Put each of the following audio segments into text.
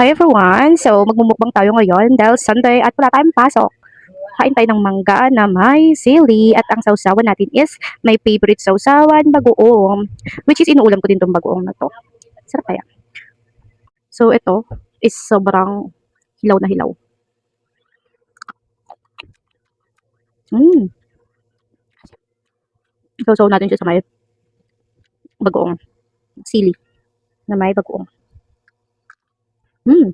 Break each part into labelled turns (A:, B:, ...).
A: Hi everyone! So, magmumukbang tayo ngayon dahil Sunday at wala tayong pasok. Kain tayo ng mangga na may sili at ang sausawan natin is may favorite sausawan, bagoong. Which is inuulam ko din tong bagoong na to. Sarap kaya. So, ito is sobrang hilaw na hilaw. Mm. Sausaw natin siya sa may bagoong. Sili na may bagoong. Mm.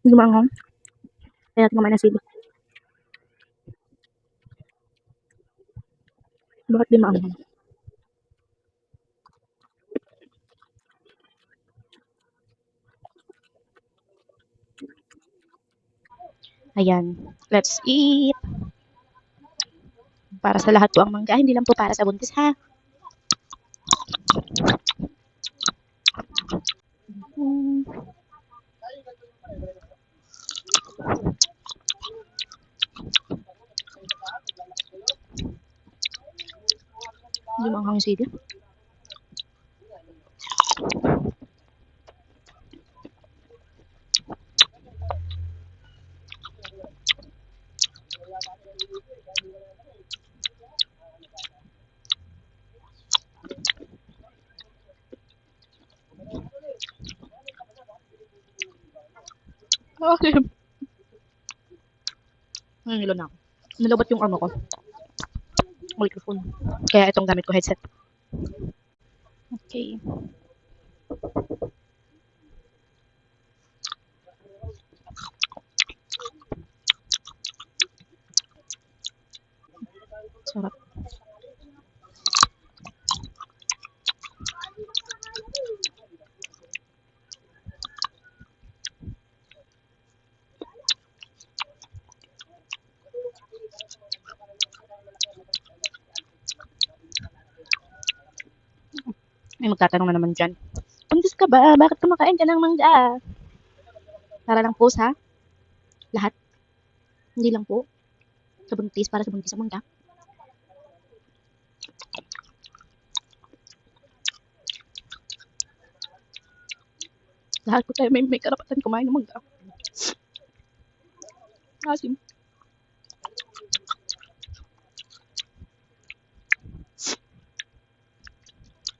A: Hindi maanghang. Kaya natin kumain ng sili. Bakit di maanghang? Ayan. Let's eat! Para sa lahat po ang mangga, hindi lang po para sa buntis ha. Mm. Hindi maanghang yung sili. Okay. Nilo na ako. Nilobot yung ano ko. Microphone. Kaya itong gamit ko headset. Okay. Sarap. May magtatanong na naman dyan. Buntis ka ba? Bakit kumakain ka ng mangga? Para lang po sa lahat. Hindi lang po sa buntis, para sa buntis ang mangga. Lahat po tayo may karapatan kumain ng mangga. Asim.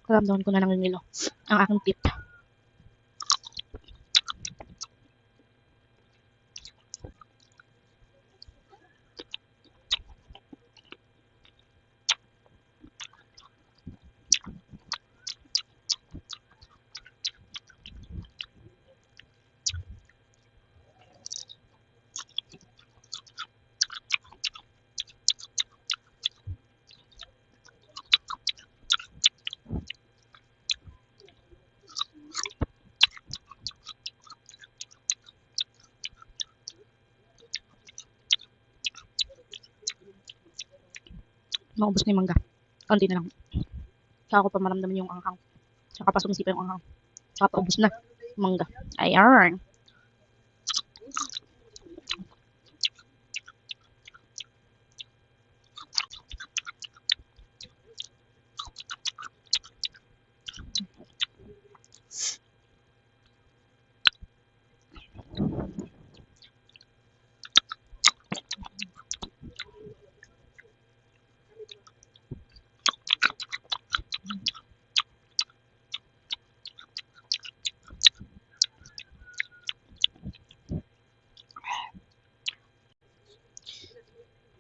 A: Karamdaman ko na nangingilo ang aking tip. Maubos na yung mangga. Konti na lang. Saka ko pa maramdaman yung anghang. Saka pa sumisipa yung anghang. Saka pa ubos na mangga. Ayan.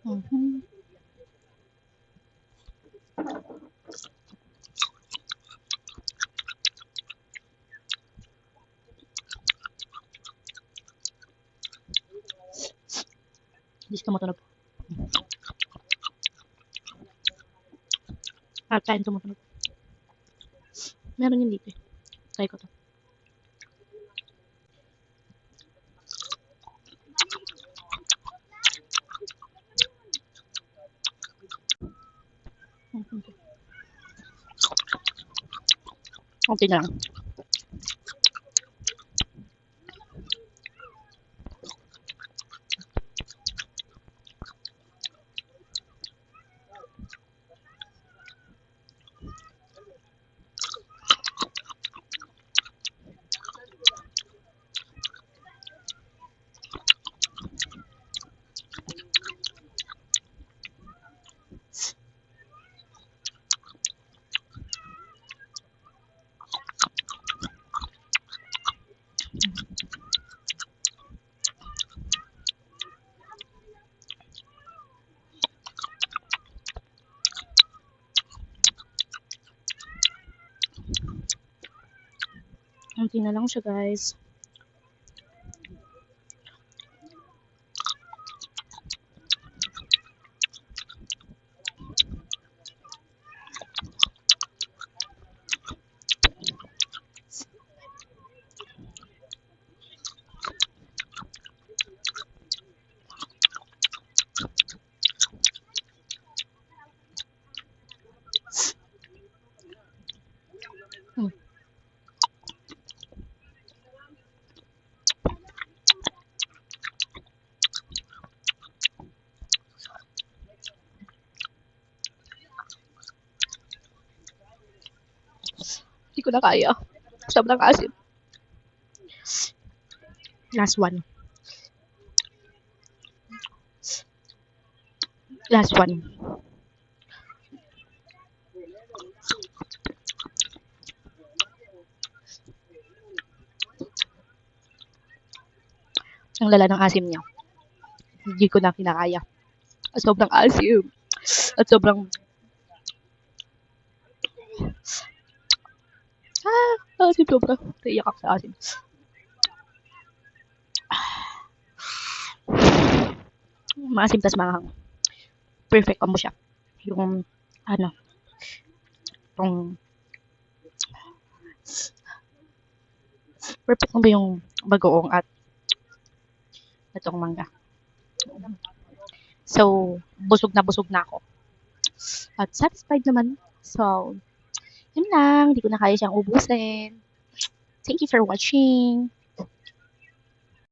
A: Mm-hmm. Hindi ka matunog. At kain tumutunog. Meron yun dito eh. Try ko to. Okay na lang. Unti na lang siya, guys. Hmm. Hindi ko na kaya. Sobrang asim. Last one. Last one. Ang lala ng asim niya. Hindi ko na kinakaya. Sobrang asim. At sobrang... asim sobra. Naiyak ako sa asim. Maasim tas maanghang. Perfect combo siya. Yung, ano, yung... Perfect combo yung bagoong at itong mangga. So, busog na ako. At satisfied naman. So, yun lang. Hindi ko na kaya siyang ubusin. Thank you for watching.